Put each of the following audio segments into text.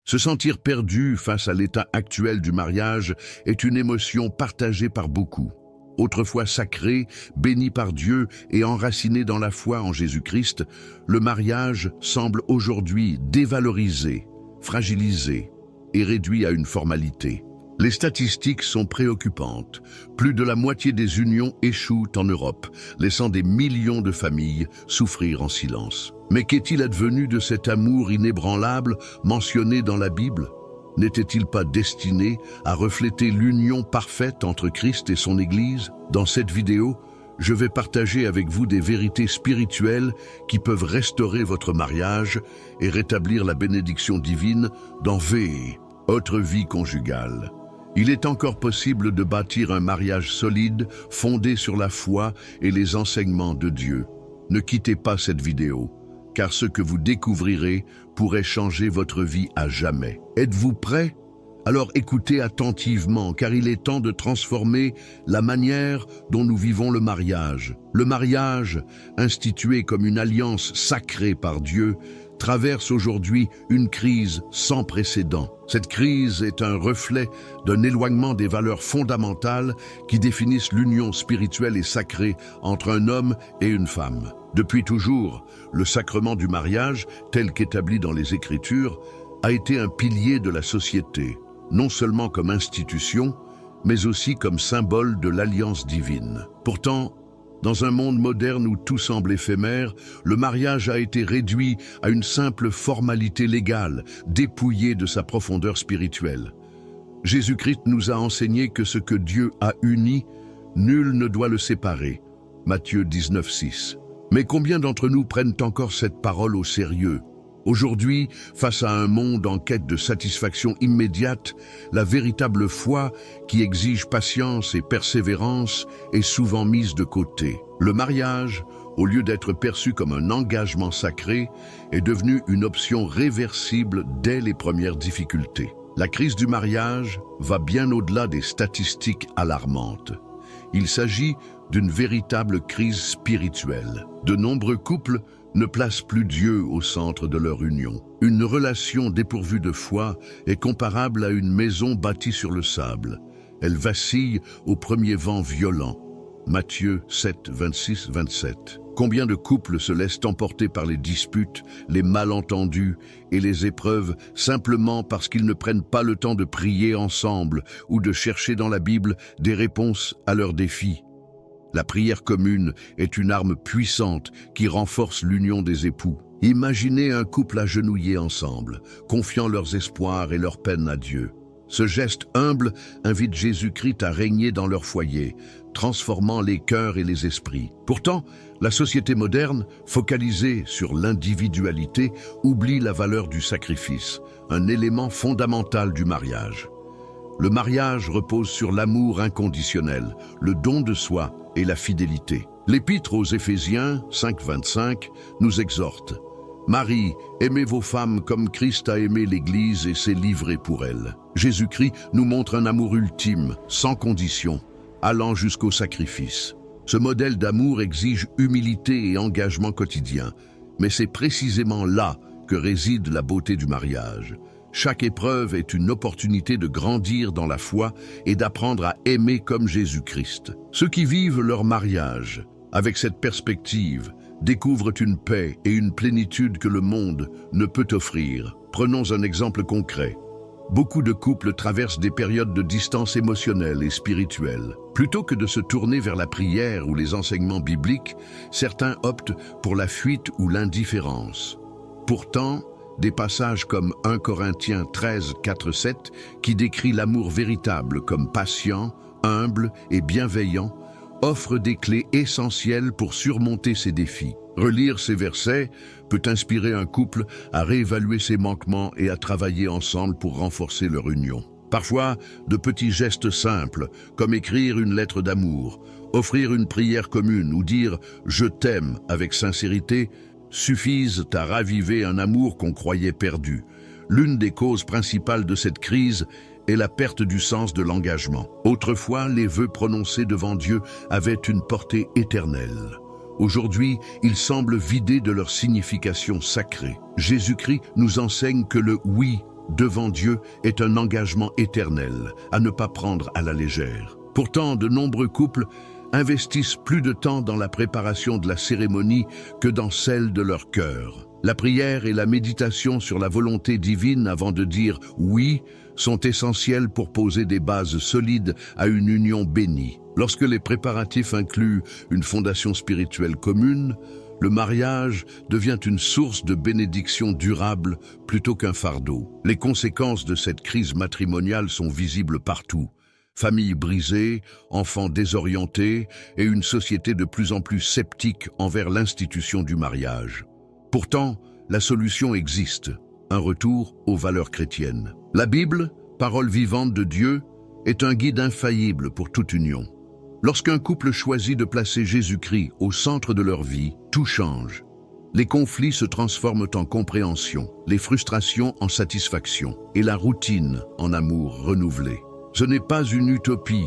Se sentir perdu face à l'état actuel du mariage est une émotion partagée par beaucoup. Autrefois sacré, béni par Dieu et enraciné dans la foi en Jésus-Christ, le mariage semble aujourd'hui dévalorisé, fragilisé et réduit à une formalité. Les statistiques sont préoccupantes. Plus de la moitié des unions échouent en Europe, laissant des millions de familles souffrir en silence. Mais qu'est-il advenu de cet amour inébranlable mentionné dans la Bible? N'était-il pas destiné à refléter l'union parfaite entre Christ et son Église? Dans cette vidéo, je vais partager avec vous des vérités spirituelles qui peuvent restaurer votre mariage et rétablir la bénédiction divine dans votre vie conjugale. Il est encore possible de bâtir un mariage solide, fondé sur la foi et les enseignements de Dieu. Ne quittez pas cette vidéo, car ce que vous découvrirez pourrait changer votre vie à jamais. Êtes-vous prêts? Alors écoutez attentivement, car il est temps de transformer la manière dont nous vivons le mariage. Le mariage, institué comme une alliance sacrée par Dieu, traverse aujourd'hui une crise sans précédent. Cette crise est un reflet d'un éloignement des valeurs fondamentales qui définissent l'union spirituelle et sacrée entre un homme et une femme. Depuis toujours, le sacrement du mariage, tel qu'établi dans les Écritures, a été un pilier de la société, non seulement comme institution, mais aussi comme symbole de l'alliance divine. Pourtant, dans un monde moderne où tout semble éphémère, le mariage a été réduit à une simple formalité légale, dépouillée de sa profondeur spirituelle. Jésus-Christ nous a enseigné que ce que Dieu a uni, nul ne doit le séparer. Matthieu 19,6. Mais combien d'entre nous prennent encore cette parole au sérieux? Aujourd'hui, face à un monde en quête de satisfaction immédiate, la véritable foi, qui exige patience et persévérance, est souvent mise de côté. Le mariage, au lieu d'être perçu comme un engagement sacré, est devenu une option réversible dès les premières difficultés. La crise du mariage va bien au-delà des statistiques alarmantes. Il s'agit d'une véritable crise spirituelle. De nombreux couples ne placent plus Dieu au centre de leur union. Une relation dépourvue de foi est comparable à une maison bâtie sur le sable. Elle vacille au premier vent violent. Matthieu 7, 26, 27. Combien de couples se laissent emporter par les disputes, les malentendus et les épreuves simplement parce qu'ils ne prennent pas le temps de prier ensemble ou de chercher dans la Bible des réponses à leurs défis. La prière commune est une arme puissante qui renforce l'union des époux. Imaginez un couple agenouillé ensemble, confiant leurs espoirs et leurs peines à Dieu. Ce geste humble invite Jésus-Christ à régner dans leur foyer, transformant les cœurs et les esprits. Pourtant, la société moderne, focalisée sur l'individualité, oublie la valeur du sacrifice, un élément fondamental du mariage. Le mariage repose sur l'amour inconditionnel, le don de soi et la fidélité. L'Épître aux Éphésiens 5,25 nous exhorte: Marie, aimez vos femmes comme Christ a aimé l'Église et s'est livré pour elle. Jésus-Christ nous montre un amour ultime, sans condition, allant jusqu'au sacrifice. Ce modèle d'amour exige humilité et engagement quotidien, mais c'est précisément là que réside la beauté du mariage. Chaque épreuve est une opportunité de grandir dans la foi et d'apprendre à aimer comme Jésus-Christ. Ceux qui vivent leur mariage avec cette perspective découvrent une paix et une plénitude que le monde ne peut offrir. Prenons un exemple concret. Beaucoup de couples traversent des périodes de distance émotionnelle et spirituelle. Plutôt que de se tourner vers la prière ou les enseignements bibliques, certains optent pour la fuite ou l'indifférence. Pourtant, des passages comme 1 Corinthiens 13, 4, 7, qui décrit l'amour véritable comme patient, humble et bienveillant, offrent des clés essentielles pour surmonter ces défis. Relire ces versets peut inspirer un couple à réévaluer ses manquements et à travailler ensemble pour renforcer leur union. Parfois, de petits gestes simples, comme écrire une lettre d'amour, offrir une prière commune ou dire « je t'aime » avec sincérité, suffisent à raviver un amour qu'on croyait perdu. L'une des causes principales de cette crise est la perte du sens de l'engagement. Autrefois, les vœux prononcés devant Dieu avaient une portée éternelle. Aujourd'hui, ils semblent vidés de leur signification sacrée. Jésus-Christ nous enseigne que le « oui » devant Dieu est un engagement éternel, à ne pas prendre à la légère. Pourtant, de nombreux couples investissent plus de temps dans la préparation de la cérémonie que dans celle de leur cœur. La prière et la méditation sur la volonté divine avant de dire « oui » sont essentielles pour poser des bases solides à une union bénie. Lorsque les préparatifs incluent une fondation spirituelle commune, le mariage devient une source de bénédiction durable plutôt qu'un fardeau. Les conséquences de cette crise matrimoniale sont visibles partout. Familles brisées, enfants désorientés et une société de plus en plus sceptique envers l'institution du mariage. Pourtant, la solution existe, un retour aux valeurs chrétiennes. La Bible, parole vivante de Dieu, est un guide infaillible pour toute union. Lorsqu'un couple choisit de placer Jésus-Christ au centre de leur vie, tout change. Les conflits se transforment en compréhension, les frustrations en satisfaction et la routine en amour renouvelé. Ce n'est pas une utopie.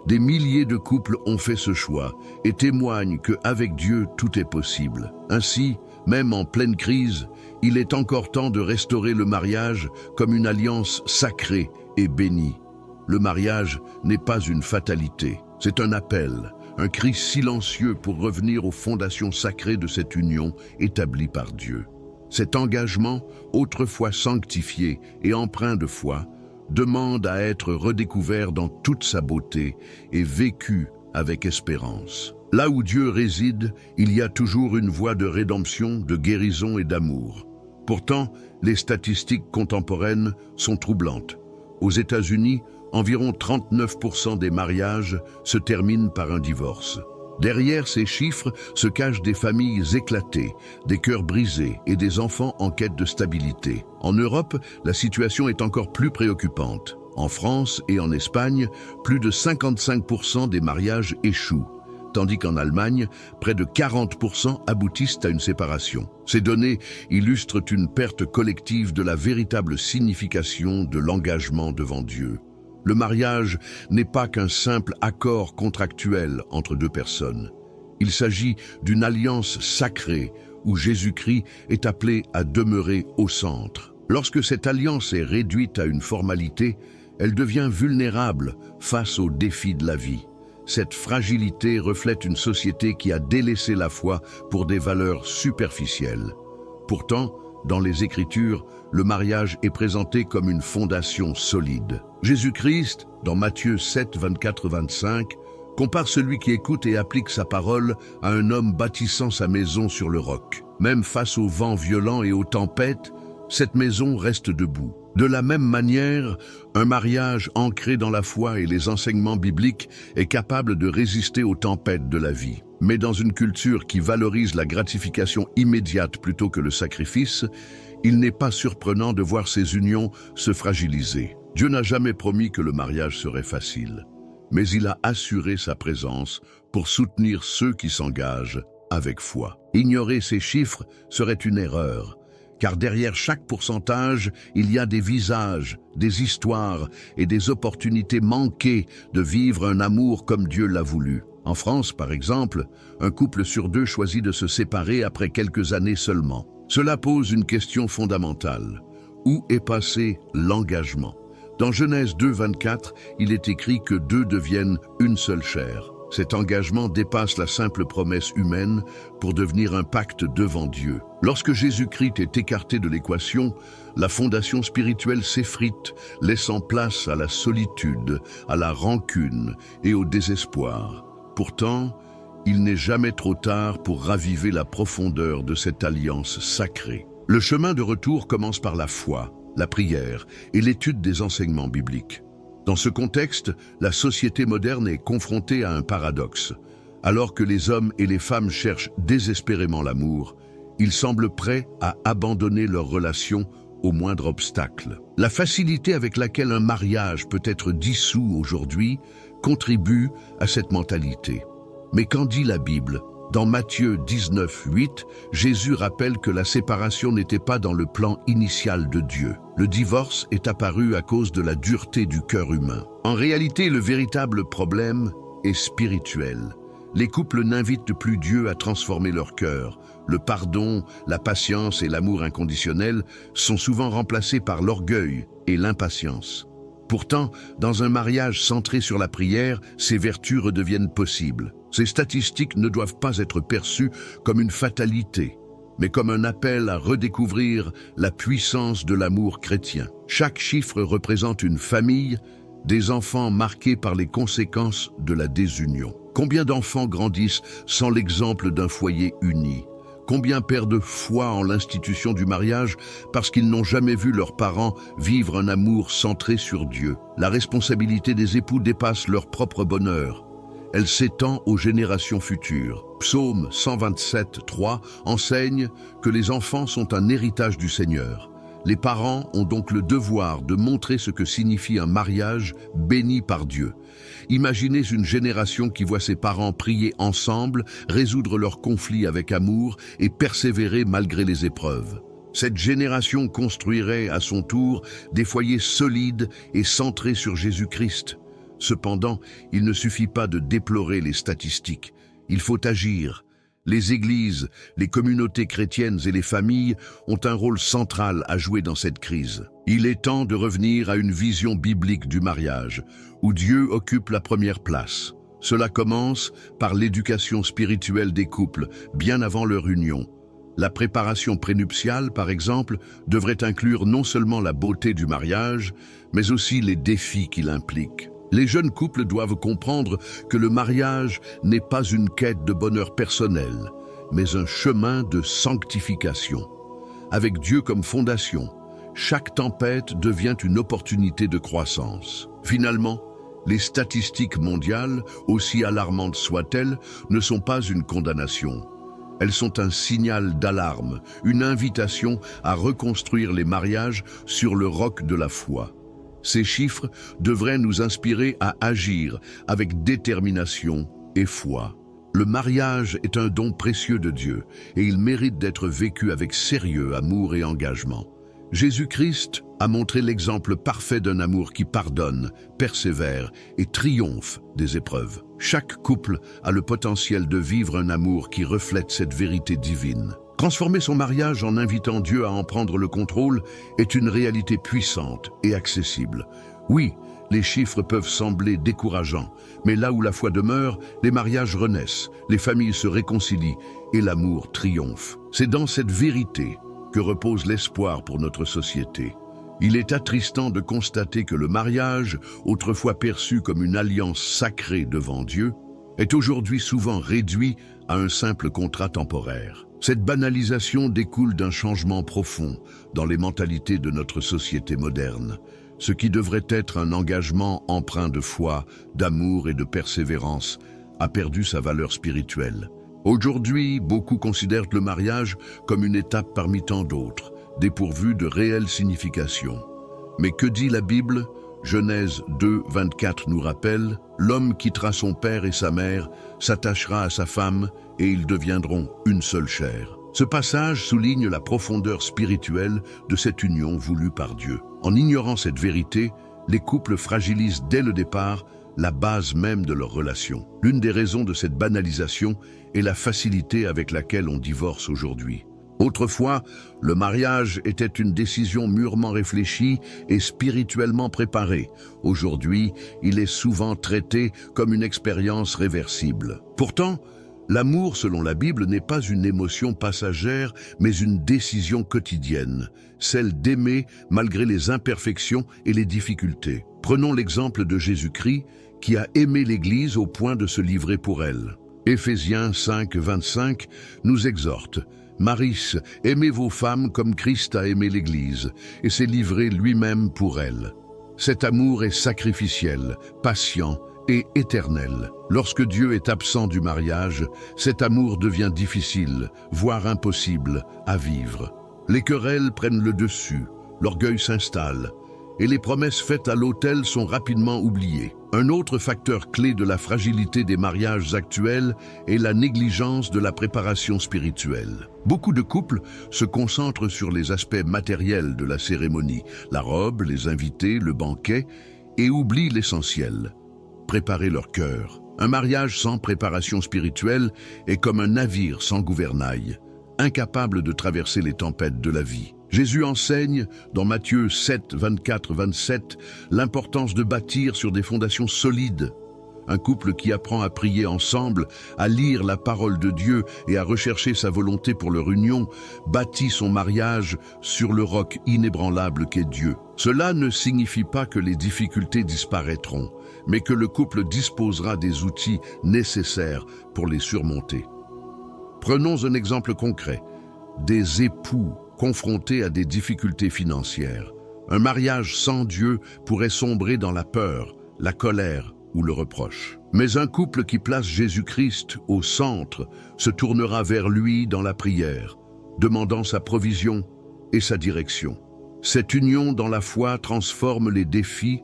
Des milliers de couples ont fait ce choix et témoignent qu'avec Dieu, tout est possible. Ainsi, même en pleine crise, il est encore temps de restaurer le mariage comme une alliance sacrée et bénie. Le mariage n'est pas une fatalité, c'est un appel, un cri silencieux pour revenir aux fondations sacrées de cette union établie par Dieu. Cet engagement, autrefois sanctifié et empreint de foi, demande à être redécouvert dans toute sa beauté et vécu avec espérance. Là où Dieu réside, il y a toujours une voie de rédemption, de guérison et d'amour. Pourtant, les statistiques contemporaines sont troublantes. Aux États-Unis, environ 39% des mariages se terminent par un divorce. Derrière ces chiffres se cachent des familles éclatées, des cœurs brisés et des enfants en quête de stabilité. En Europe, la situation est encore plus préoccupante. En France et en Espagne, plus de 55% des mariages échouent, tandis qu'en Allemagne, près de 40% aboutissent à une séparation. Ces données illustrent une perte collective de la véritable signification de l'engagement devant Dieu. Le mariage n'est pas qu'un simple accord contractuel entre deux personnes. Il s'agit d'une alliance sacrée où Jésus-Christ est appelé à demeurer au centre. Lorsque cette alliance est réduite à une formalité, elle devient vulnérable face aux défis de la vie. Cette fragilité reflète une société qui a délaissé la foi pour des valeurs superficielles. Pourtant, dans les Écritures, le mariage est présenté comme une fondation solide. Jésus-Christ, dans Matthieu 7, 24-25, compare celui qui écoute et applique sa parole à un homme bâtissant sa maison sur le roc. Même face aux vents violents et aux tempêtes, cette maison reste debout. De la même manière, un mariage ancré dans la foi et les enseignements bibliques est capable de résister aux tempêtes de la vie. Mais dans une culture qui valorise la gratification immédiate plutôt que le sacrifice, il n'est pas surprenant de voir ces unions se fragiliser. Dieu n'a jamais promis que le mariage serait facile, mais il a assuré sa présence pour soutenir ceux qui s'engagent avec foi. Ignorer ces chiffres serait une erreur, car derrière chaque pourcentage, il y a des visages, des histoires et des opportunités manquées de vivre un amour comme Dieu l'a voulu. En France, par exemple, un couple sur deux choisit de se séparer après quelques années seulement. Cela pose une question fondamentale. Où est passé l'engagement? Dans Genèse 2, 24, il est écrit que deux deviennent une seule chair. Cet engagement dépasse la simple promesse humaine pour devenir un pacte devant Dieu. Lorsque Jésus-Christ est écarté de l'équation, la fondation spirituelle s'effrite, laissant place à la solitude, à la rancune et au désespoir. Pourtant, il n'est jamais trop tard pour raviver la profondeur de cette alliance sacrée. Le chemin de retour commence par la foi, la prière et l'étude des enseignements bibliques. Dans ce contexte, la société moderne est confrontée à un paradoxe. Alors que les hommes et les femmes cherchent désespérément l'amour, ils semblent prêts à abandonner leurs relations au moindre obstacle. La facilité avec laquelle un mariage peut être dissous aujourd'hui contribue à cette mentalité. Mais qu'en dit la Bible? Dans Matthieu 19, 8, Jésus rappelle que la séparation n'était pas dans le plan initial de Dieu. Le divorce est apparu à cause de la dureté du cœur humain. En réalité, le véritable problème est spirituel. Les couples n'invitent plus Dieu à transformer leur cœur. Le pardon, la patience et l'amour inconditionnel sont souvent remplacés par l'orgueil et l'impatience. Pourtant, dans un mariage centré sur la prière, ces vertus redeviennent possibles. Ces statistiques ne doivent pas être perçues comme une fatalité, mais comme un appel à redécouvrir la puissance de l'amour chrétien. Chaque chiffre représente une famille, des enfants marqués par les conséquences de la désunion. Combien d'enfants grandissent sans l'exemple d'un foyer uni? Combien perdent foi en l'institution du mariage parce qu'ils n'ont jamais vu leurs parents vivre un amour centré sur Dieu? La responsabilité des époux dépasse leur propre bonheur. Elle s'étend aux générations futures. Psaume 127, 3 enseigne que les enfants sont un héritage du Seigneur. Les parents ont donc le devoir de montrer ce que signifie un mariage béni par Dieu. Imaginez une génération qui voit ses parents prier ensemble, résoudre leurs conflits avec amour et persévérer malgré les épreuves. Cette génération construirait à son tour des foyers solides et centrés sur Jésus-Christ. Cependant, il ne suffit pas de déplorer les statistiques. Il faut agir. Les églises, les communautés chrétiennes et les familles ont un rôle central à jouer dans cette crise. Il est temps de revenir à une vision biblique du mariage, où Dieu occupe la première place. Cela commence par l'éducation spirituelle des couples, bien avant leur union. La préparation prénuptiale, par exemple, devrait inclure non seulement la beauté du mariage, mais aussi les défis qu'il implique. Les jeunes couples doivent comprendre que le mariage n'est pas une quête de bonheur personnel, mais un chemin de sanctification. Avec Dieu comme fondation, chaque tempête devient une opportunité de croissance. Finalement, les statistiques mondiales, aussi alarmantes soient-elles, ne sont pas une condamnation. Elles sont un signal d'alarme, une invitation à reconstruire les mariages sur le roc de la foi. Ces chiffres devraient nous inspirer à agir avec détermination et foi. Le mariage est un don précieux de Dieu et il mérite d'être vécu avec sérieux, amour et engagement. Jésus-Christ a montré l'exemple parfait d'un amour qui pardonne, persévère et triomphe des épreuves. Chaque couple a le potentiel de vivre un amour qui reflète cette vérité divine. Transformer son mariage en invitant Dieu à en prendre le contrôle est une réalité puissante et accessible. Oui, les chiffres peuvent sembler décourageants, mais là où la foi demeure, les mariages renaissent, les familles se réconcilient et l'amour triomphe. C'est dans cette vérité que repose l'espoir pour notre société. Il est attristant de constater que le mariage, autrefois perçu comme une alliance sacrée devant Dieu, est aujourd'hui souvent réduit à un simple contrat temporaire. Cette banalisation découle d'un changement profond dans les mentalités de notre société moderne. Ce qui devrait être un engagement empreint de foi, d'amour et de persévérance a perdu sa valeur spirituelle. Aujourd'hui, beaucoup considèrent le mariage comme une étape parmi tant d'autres, dépourvue de réelle signification. Mais que dit la Bible ? Genèse 2, 24 nous rappelle « L'homme quittera son père et sa mère, s'attachera à sa femme, et ils deviendront une seule chair. » Ce passage souligne la profondeur spirituelle de cette union voulue par Dieu. En ignorant cette vérité, les couples fragilisent dès le départ la base même de leur relation. L'une des raisons de cette banalisation est la facilité avec laquelle on divorce aujourd'hui. Autrefois, le mariage était une décision mûrement réfléchie et spirituellement préparée. Aujourd'hui, il est souvent traité comme une expérience réversible. Pourtant, l'amour, selon la Bible, n'est pas une émotion passagère, mais une décision quotidienne, celle d'aimer malgré les imperfections et les difficultés. Prenons l'exemple de Jésus-Christ, qui a aimé l'Église au point de se livrer pour elle. Éphésiens 5, 25 nous exhorte « Maris, aimez vos femmes comme Christ a aimé l'Église, et s'est livré lui-même pour elle. » Cet amour est sacrificiel, patient et éternel. Lorsque Dieu est absent du mariage, cet amour devient difficile, voire impossible, à vivre. Les querelles prennent le dessus, l'orgueil s'installe, et les promesses faites à l'autel sont rapidement oubliées. Un autre facteur clé de la fragilité des mariages actuels est la négligence de la préparation spirituelle. Beaucoup de couples se concentrent sur les aspects matériels de la cérémonie, la robe, les invités, le banquet, et oublient l'essentiel: préparer leur cœur. Un mariage sans préparation spirituelle est comme un navire sans gouvernail, incapable de traverser les tempêtes de la vie. Jésus enseigne, dans Matthieu 7, 24-27, l'importance de bâtir sur des fondations solides. Un couple qui apprend à prier ensemble, à lire la parole de Dieu et à rechercher sa volonté pour leur union, bâtit son mariage sur le roc inébranlable qu'est Dieu. Cela ne signifie pas que les difficultés disparaîtront, mais que le couple disposera des outils nécessaires pour les surmonter. Prenons un exemple concret, des époux confrontés à des difficultés financières. Un mariage sans Dieu pourrait sombrer dans la peur, la colère ou le reproche. Mais un couple qui place Jésus-Christ au centre se tournera vers lui dans la prière, demandant sa provision et sa direction. Cette union dans la foi transforme les défis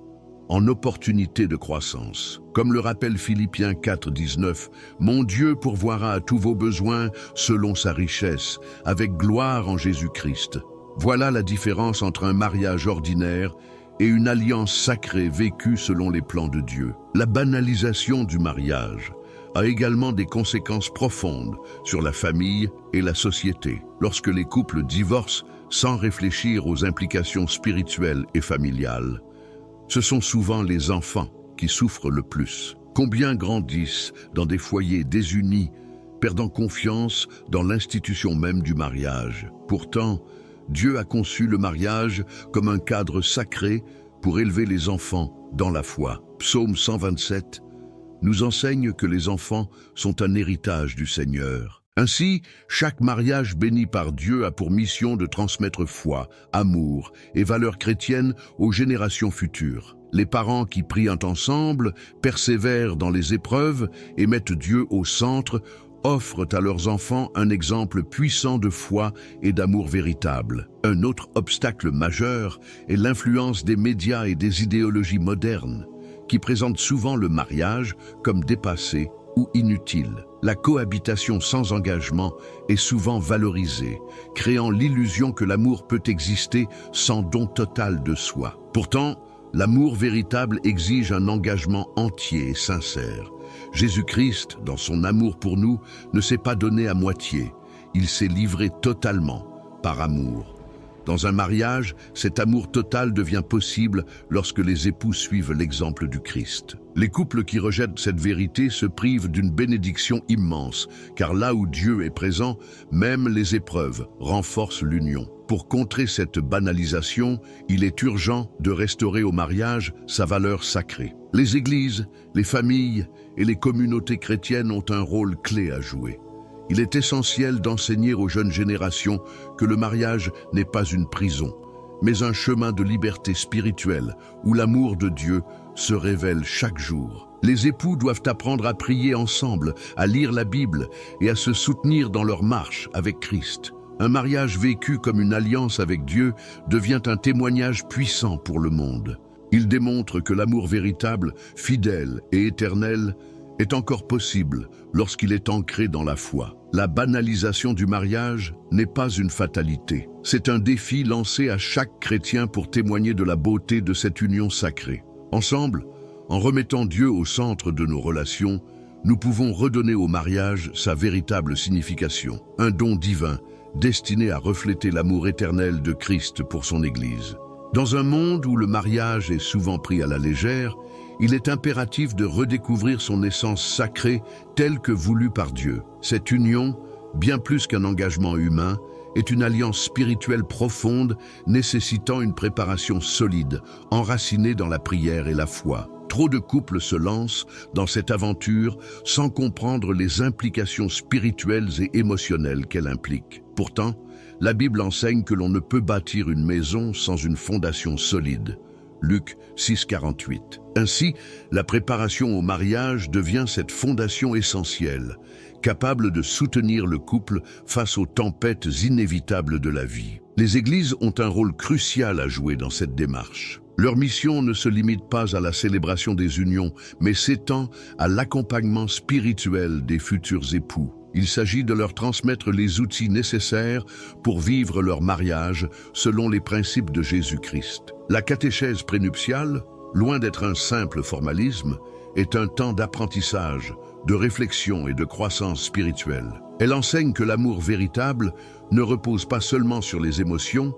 en opportunités de croissance. Comme le rappelle Philippiens 4, 19, « Mon Dieu pourvoira à tous vos besoins selon sa richesse, avec gloire en Jésus-Christ. » Voilà la différence entre un mariage ordinaire et une alliance sacrée vécue selon les plans de Dieu. La banalisation du mariage a également des conséquences profondes sur la famille et la société. Lorsque les couples divorcent sans réfléchir aux implications spirituelles et familiales, ce sont souvent les enfants qui souffrent le plus. Combien grandissent dans des foyers désunis, perdant confiance dans l'institution même du mariage. Pourtant, Dieu a conçu le mariage comme un cadre sacré pour élever les enfants dans la foi. Psaume 127 nous enseigne que les enfants sont un héritage du Seigneur. Ainsi, chaque mariage béni par Dieu a pour mission de transmettre foi, amour et valeurs chrétiennes aux générations futures. Les parents qui prient ensemble, persévèrent dans les épreuves et mettent Dieu au centre, offrent à leurs enfants un exemple puissant de foi et d'amour véritable. Un autre obstacle majeur est l'influence des médias et des idéologies modernes, qui présentent souvent le mariage comme dépassé ou inutile. La cohabitation sans engagement est souvent valorisée, créant l'illusion que l'amour peut exister sans don total de soi. Pourtant, l'amour véritable exige un engagement entier et sincère. Jésus-Christ, dans son amour pour nous, ne s'est pas donné à moitié. Il s'est livré totalement, par amour. Dans un mariage, cet amour total devient possible lorsque les époux suivent l'exemple du Christ. Les couples qui rejettent cette vérité se privent d'une bénédiction immense, car là où Dieu est présent, même les épreuves renforcent l'union. Pour contrer cette banalisation, il est urgent de restaurer au mariage sa valeur sacrée. Les églises, les familles et les communautés chrétiennes ont un rôle clé à jouer. Il est essentiel d'enseigner aux jeunes générations que le mariage n'est pas une prison, mais un chemin de liberté spirituelle où l'amour de Dieu se révèle chaque jour. Les époux doivent apprendre à prier ensemble, à lire la Bible et à se soutenir dans leur marche avec Christ. Un mariage vécu comme une alliance avec Dieu devient un témoignage puissant pour le monde. Il démontre que l'amour véritable, fidèle et éternel est encore possible lorsqu'il est ancré dans la foi. La banalisation du mariage n'est pas une fatalité. C'est un défi lancé à chaque chrétien pour témoigner de la beauté de cette union sacrée. Ensemble, en remettant Dieu au centre de nos relations, nous pouvons redonner au mariage sa véritable signification, un don divin destiné à refléter l'amour éternel de Christ pour son Église. Dans un monde où le mariage est souvent pris à la légère, il est impératif de redécouvrir son essence sacrée telle que voulue par Dieu. Cette union, bien plus qu'un engagement humain, est une alliance spirituelle profonde nécessitant une préparation solide, enracinée dans la prière et la foi. Trop de couples se lancent dans cette aventure sans comprendre les implications spirituelles et émotionnelles qu'elle implique. Pourtant, la Bible enseigne que l'on ne peut bâtir une maison sans une fondation solide. Luc 6, 48. Ainsi, la préparation au mariage devient cette fondation essentielle, capable de soutenir le couple face aux tempêtes inévitables de la vie. Les églises ont un rôle crucial à jouer dans cette démarche. Leur mission ne se limite pas à la célébration des unions, mais s'étend à l'accompagnement spirituel des futurs époux. Il s'agit de leur transmettre les outils nécessaires pour vivre leur mariage selon les principes de Jésus-Christ. La catéchèse prénuptiale, loin d'être un simple formalisme, est un temps d'apprentissage, de réflexion et de croissance spirituelle. Elle enseigne que l'amour véritable ne repose pas seulement sur les émotions,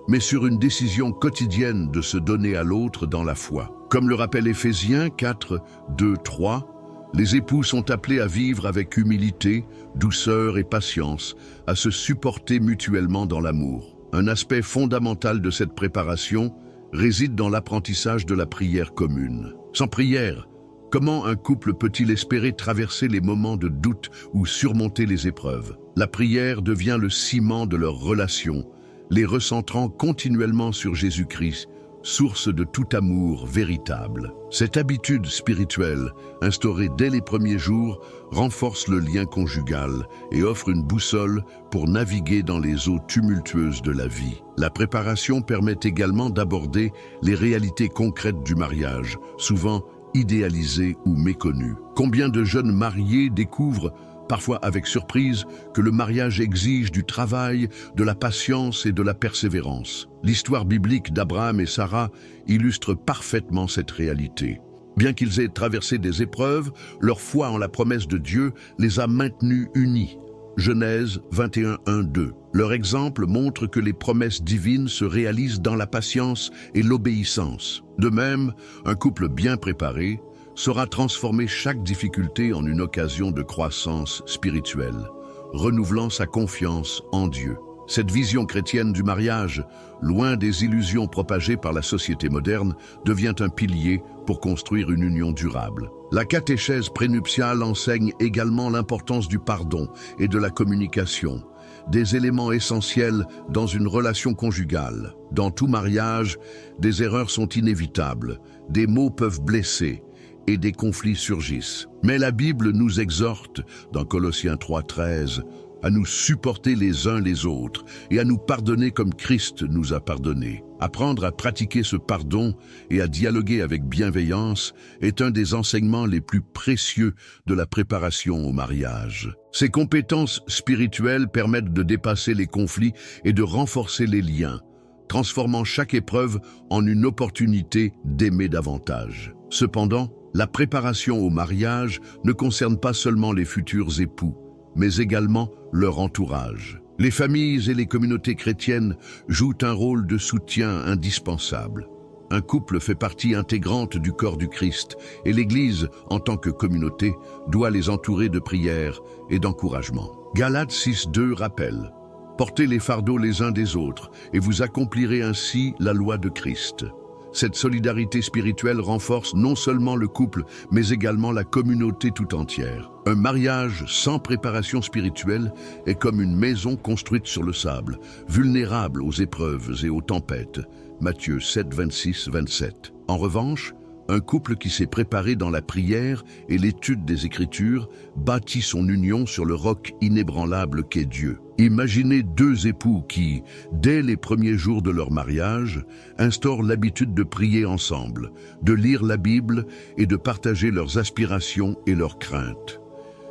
mais sur une décision quotidienne de se donner à l'autre dans la foi. Comme le rappelle Éphésiens 4, 2, 3, les époux sont appelés à vivre avec humilité, douceur et patience, à se supporter mutuellement dans l'amour. Un aspect fondamental de cette préparation réside dans l'apprentissage de la prière commune. Sans prière, comment un couple peut-il espérer traverser les moments de doute ou surmonter les épreuves? La prière devient le ciment de leur relation, les recentrant continuellement sur Jésus-Christ, source de tout amour véritable. Cette habitude spirituelle, instaurée dès les premiers jours, renforce le lien conjugal et offre une boussole pour naviguer dans les eaux tumultueuses de la vie. La préparation permet également d'aborder les réalités concrètes du mariage, souvent idéalisées ou méconnues. Combien de jeunes mariés découvrent, parfois avec surprise, que le mariage exige du travail, de la patience et de la persévérance. L'histoire biblique d'Abraham et Sarah illustre parfaitement cette réalité. Bien qu'ils aient traversé des épreuves, leur foi en la promesse de Dieu les a maintenus unis. Genèse 21, 1, 2. Leur exemple montre que les promesses divines se réalisent dans la patience et l'obéissance. De même, un couple bien préparé saura transformer chaque difficulté en une occasion de croissance spirituelle, renouvelant sa confiance en Dieu. Cette vision chrétienne du mariage, loin des illusions propagées par la société moderne, devient un pilier pour construire une union durable. La catéchèse prénuptiale enseigne également l'importance du pardon et de la communication, des éléments essentiels dans une relation conjugale. Dans tout mariage, des erreurs sont inévitables, des mots peuvent blesser, et des conflits surgissent. Mais la Bible nous exhorte, dans Colossiens 3,13, à nous supporter les uns les autres et à nous pardonner comme Christ nous a pardonnés. Apprendre à pratiquer ce pardon et à dialoguer avec bienveillance est un des enseignements les plus précieux de la préparation au mariage. Ces compétences spirituelles permettent de dépasser les conflits et de renforcer les liens, transformant chaque épreuve en une opportunité d'aimer davantage. Cependant, la préparation au mariage ne concerne pas seulement les futurs époux, mais également leur entourage. Les familles et les communautés chrétiennes jouent un rôle de soutien indispensable. Un couple fait partie intégrante du corps du Christ et l'Église, en tant que communauté, doit les entourer de prières et d'encouragement. Galates 6,2 rappelle « Portez les fardeaux les uns des autres et vous accomplirez ainsi la loi de Christ ». Cette solidarité spirituelle renforce non seulement le couple, mais également la communauté tout entière. Un mariage sans préparation spirituelle est comme une maison construite sur le sable, vulnérable aux épreuves et aux tempêtes. Matthieu 7, 26, 27. En revanche, un couple qui s'est préparé dans la prière et l'étude des Écritures bâtit son union sur le roc inébranlable qu'est Dieu. Imaginez deux époux qui, dès les premiers jours de leur mariage, instaurent l'habitude de prier ensemble, de lire la Bible et de partager leurs aspirations et leurs craintes.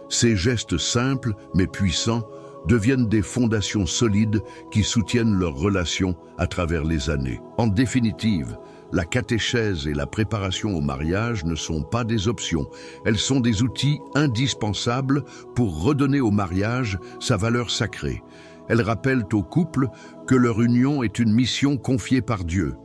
Ces gestes simples mais puissants deviennent des fondations solides qui soutiennent leur relation à travers les années. En définitive, la catéchèse et la préparation au mariage ne sont pas des options, elles sont des outils indispensables pour redonner au mariage sa valeur sacrée. Elles rappellent au couple que leur union est une mission confiée par Dieu,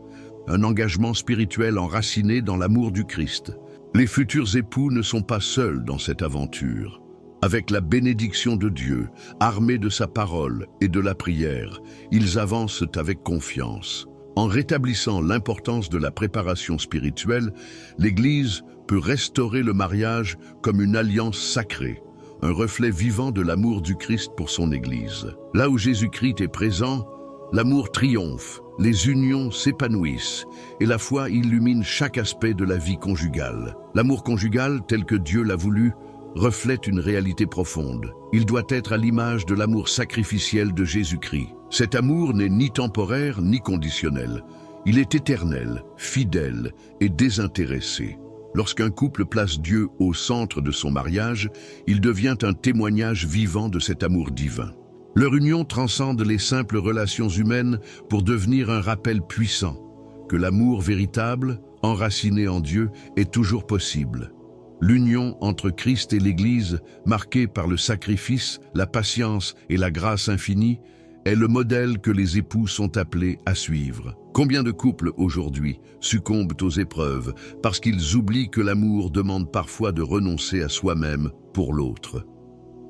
un engagement spirituel enraciné dans l'amour du Christ. Les futurs époux ne sont pas seuls dans cette aventure. Avec la bénédiction de Dieu, armés de sa parole et de la prière, ils avancent avec confiance. En rétablissant l'importance de la préparation spirituelle, l'Église peut restaurer le mariage comme une alliance sacrée, un reflet vivant de l'amour du Christ pour son Église. Là où Jésus-Christ est présent, l'amour triomphe, les unions s'épanouissent et la foi illumine chaque aspect de la vie conjugale. L'amour conjugal, tel que Dieu l'a voulu, reflète une réalité profonde. Il doit être à l'image de l'amour sacrificiel de Jésus-Christ. Cet amour n'est ni temporaire ni conditionnel. Il est éternel, fidèle et désintéressé. Lorsqu'un couple place Dieu au centre de son mariage, il devient un témoignage vivant de cet amour divin. Leur union transcende les simples relations humaines pour devenir un rappel puissant que l'amour véritable, enraciné en Dieu, est toujours possible. L'union entre Christ et l'Église, marquée par le sacrifice, la patience et la grâce infinie, est le modèle que les époux sont appelés à suivre. Combien de couples aujourd'hui succombent aux épreuves parce qu'ils oublient que l'amour demande parfois de renoncer à soi-même pour l'autre.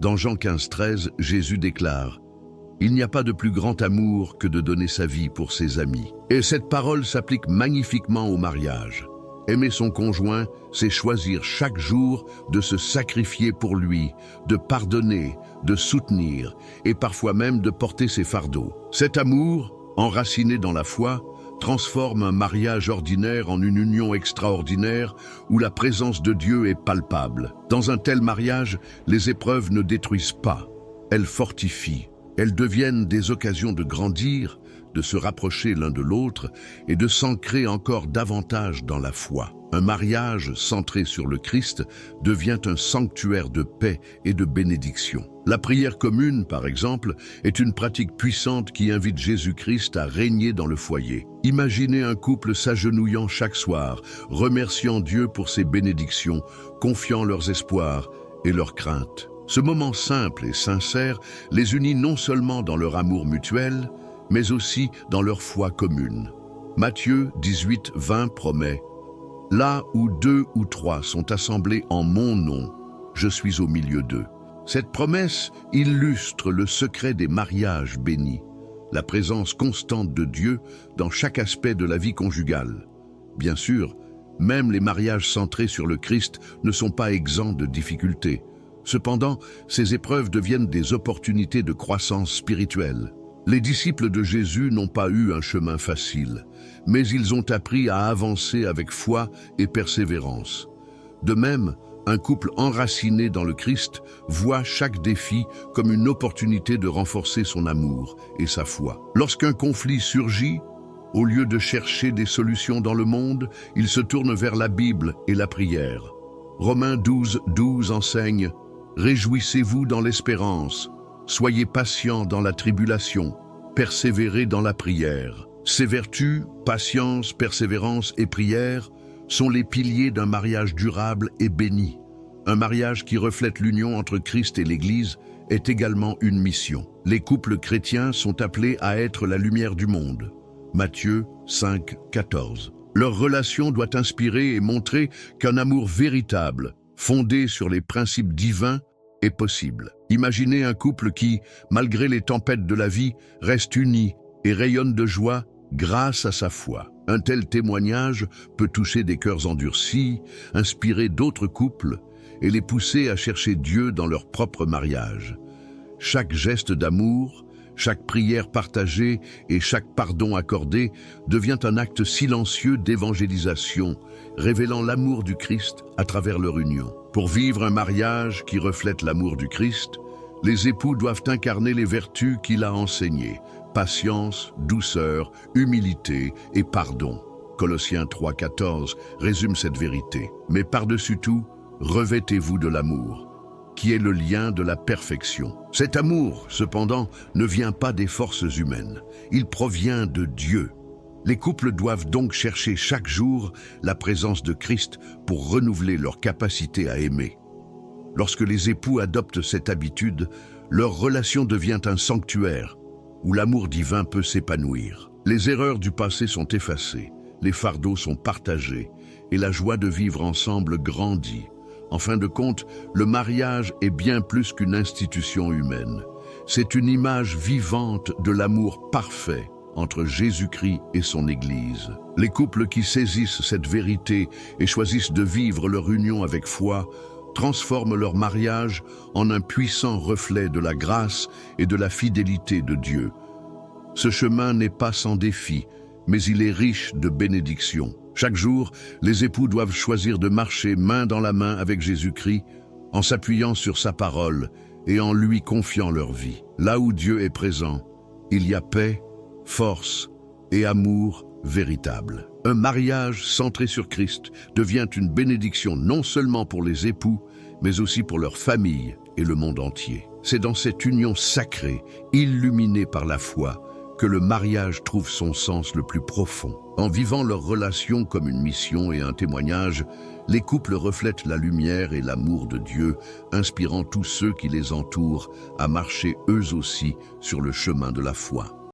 Dans Jean 15,13, Jésus déclare « Il n'y a pas de plus grand amour que de donner sa vie pour ses amis ». Et cette parole s'applique magnifiquement au mariage. Aimer son conjoint, c'est choisir chaque jour de se sacrifier pour lui, de pardonner, de soutenir et parfois même de porter ses fardeaux. Cet amour, enraciné dans la foi, transforme un mariage ordinaire en une union extraordinaire où la présence de Dieu est palpable. Dans un tel mariage, les épreuves ne détruisent pas, elles fortifient. Elles deviennent des occasions de grandir, de se rapprocher l'un de l'autre et de s'ancrer encore davantage dans la foi. Un mariage centré sur le Christ devient un sanctuaire de paix et de bénédiction. La prière commune, par exemple, est une pratique puissante qui invite Jésus-Christ à régner dans le foyer. Imaginez un couple s'agenouillant chaque soir, remerciant Dieu pour ses bénédictions, confiant leurs espoirs et leurs craintes. Ce moment simple et sincère les unit non seulement dans leur amour mutuel, mais aussi dans leur foi commune. Matthieu 18:20 promet « Là où 2 ou 3 sont assemblés en mon nom, je suis au milieu d'eux ». Cette promesse illustre le secret des mariages bénis, la présence constante de Dieu dans chaque aspect de la vie conjugale. Bien sûr, même les mariages centrés sur le Christ ne sont pas exempts de difficultés. Cependant, ces épreuves deviennent des opportunités de croissance spirituelle. Les disciples de Jésus n'ont pas eu un chemin facile, mais ils ont appris à avancer avec foi et persévérance. De même, un couple enraciné dans le Christ voit chaque défi comme une opportunité de renforcer son amour et sa foi. Lorsqu'un conflit surgit, au lieu de chercher des solutions dans le monde, il se tourne vers la Bible et la prière. Romains 12:12 enseigne « Réjouissez-vous dans l'espérance, soyez patients dans la tribulation, persévérez dans la prière. » Ces vertus, patience, persévérance et prière, sont les piliers d'un mariage durable et béni. Un mariage qui reflète l'union entre Christ et l'Église est également une mission. Les couples chrétiens sont appelés à être la lumière du monde. Matthieu 5:14. Leur relation doit inspirer et montrer qu'un amour véritable, fondé sur les principes divins, est possible. Imaginez un couple qui, malgré les tempêtes de la vie, reste uni et rayonne de joie grâce à sa foi. Un tel témoignage peut toucher des cœurs endurcis, inspirer d'autres couples et les pousser à chercher Dieu dans leur propre mariage. Chaque geste d'amour, chaque prière partagée et chaque pardon accordé devient un acte silencieux d'évangélisation, révélant l'amour du Christ à travers leur union. Pour vivre un mariage qui reflète l'amour du Christ, les époux doivent incarner les vertus qu'il a enseignées: patience, douceur, humilité et pardon. Colossiens 3:14 résume cette vérité. Mais par-dessus tout, revêtez-vous de l'amour, qui est le lien de la perfection. Cet amour, cependant, ne vient pas des forces humaines. Il provient de Dieu. Les couples doivent donc chercher chaque jour la présence de Christ pour renouveler leur capacité à aimer. Lorsque les époux adoptent cette habitude, leur relation devient un sanctuaire où l'amour divin peut s'épanouir. Les erreurs du passé sont effacées, les fardeaux sont partagés et la joie de vivre ensemble grandit. En fin de compte, le mariage est bien plus qu'une institution humaine. C'est une image vivante de l'amour parfait entre Jésus-Christ et son Église. Les couples qui saisissent cette vérité et choisissent de vivre leur union avec foi transforment leur mariage en un puissant reflet de la grâce et de la fidélité de Dieu. Ce chemin n'est pas sans défi, mais il est riche de bénédictions. Chaque jour, les époux doivent choisir de marcher main dans la main avec Jésus-Christ, en s'appuyant sur sa parole et en lui confiant leur vie. Là où Dieu est présent, il y a paix, force et amour véritable. Un mariage centré sur Christ devient une bénédiction non seulement pour les époux, mais aussi pour leur famille et le monde entier. C'est dans cette union sacrée, illuminée par la foi, que le mariage trouve son sens le plus profond. En vivant leur relation comme une mission et un témoignage, les couples reflètent la lumière et l'amour de Dieu, inspirant tous ceux qui les entourent à marcher eux aussi sur le chemin de la foi.